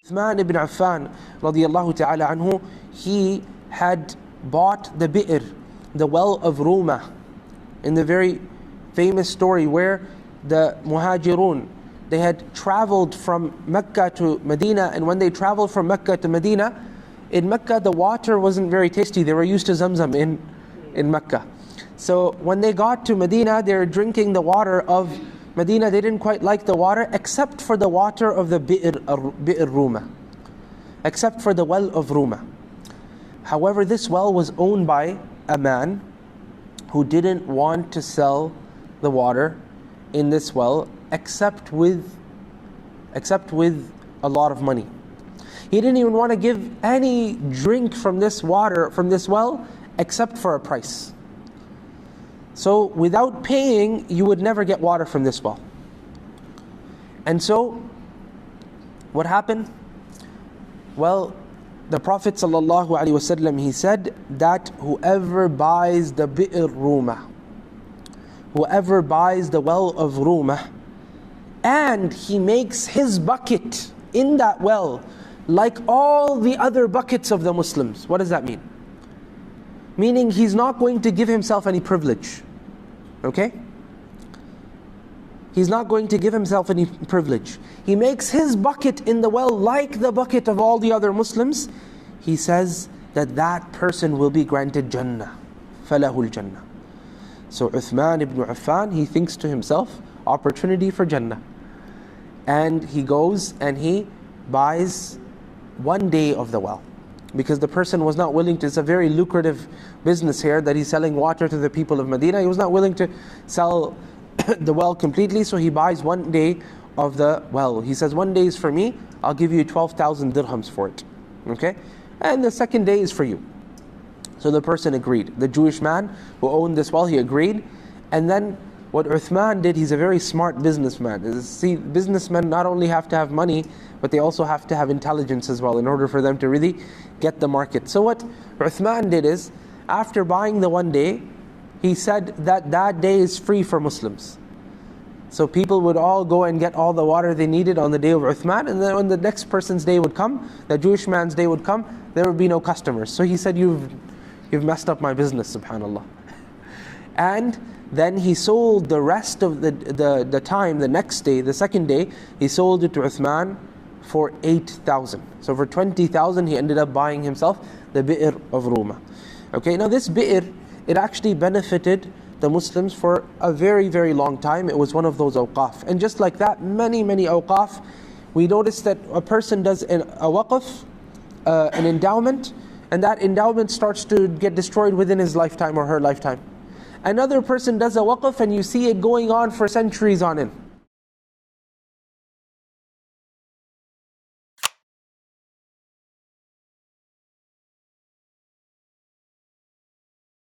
Uthman ibn Affan radiallahu ta'ala anhu, he had bought the bi'r, the well of Ruma, in the very famous story where the Muhajirun, they had traveled from Mecca to Medina, and when they traveled from Mecca to Medina, in Mecca the water wasn't very tasty. They were used to Zamzam in Mecca. So when they got to Medina, they were drinking the water of Medina. They didn't quite like the water, except for the water of the bi'r Ruma, except for the well of Ruma. However, this well was owned by a man who didn't want to sell the water in this well except with a lot of money. He didn't even want to give any drink from this water, from this well, except for a price. So without paying, you would never get water from this well. And so, what happened? Well, the Prophet ﷺ, he said that whoever buys the bi'r Ruma, whoever buys the well of Ruma, and he makes his bucket in that well like all the other buckets of the Muslims. What does that mean? Meaning he's not going to give himself any privilege. Okay? He's not going to give himself any privilege. He makes his bucket in the well like the bucket of all the other Muslims. He says that that person will be granted Jannah. Falahul Jannah. So Uthman ibn Affan, he thinks to himself, opportunity for Jannah. And he goes and he buys 1 day of the well. Because the person was not willing to, it's a very lucrative business here that he's selling water to the people of Medina. He was not willing to sell the well completely, so he buys 1 day of the well. He says, 1 day is for me, I'll give you 12,000 dirhams for it. Okay? And the second day is for you. So the person agreed. The Jewish man who owned this well, he agreed. And then what Uthman did, he's a very smart businessman. See, businessmen not only have to have money, but they also have to have intelligence as well in order for them to really get the market. So what Uthman did is, after buying the 1 day, he said that that day is free for Muslims. So people would all go and get all the water they needed on the day of Uthman, and then when the next person's day would come, the Jewish man's day would come, there would be no customers. So he said, you've messed up my business, subhanAllah. And then he sold the rest of the time, the next day, the second day, he sold it to Uthman for 8,000. So for 20,000 he ended up buying himself the bi'r of Ruma. Okay, now this bi'r, it actually benefited the Muslims for a very, very long time. It was one of those awqaf. And just like that, many, many awqaf, we notice that a person does a waqf, an endowment, and that endowment starts to get destroyed within his lifetime or her lifetime. Another person does a waqf and you see it going on for centuries on end.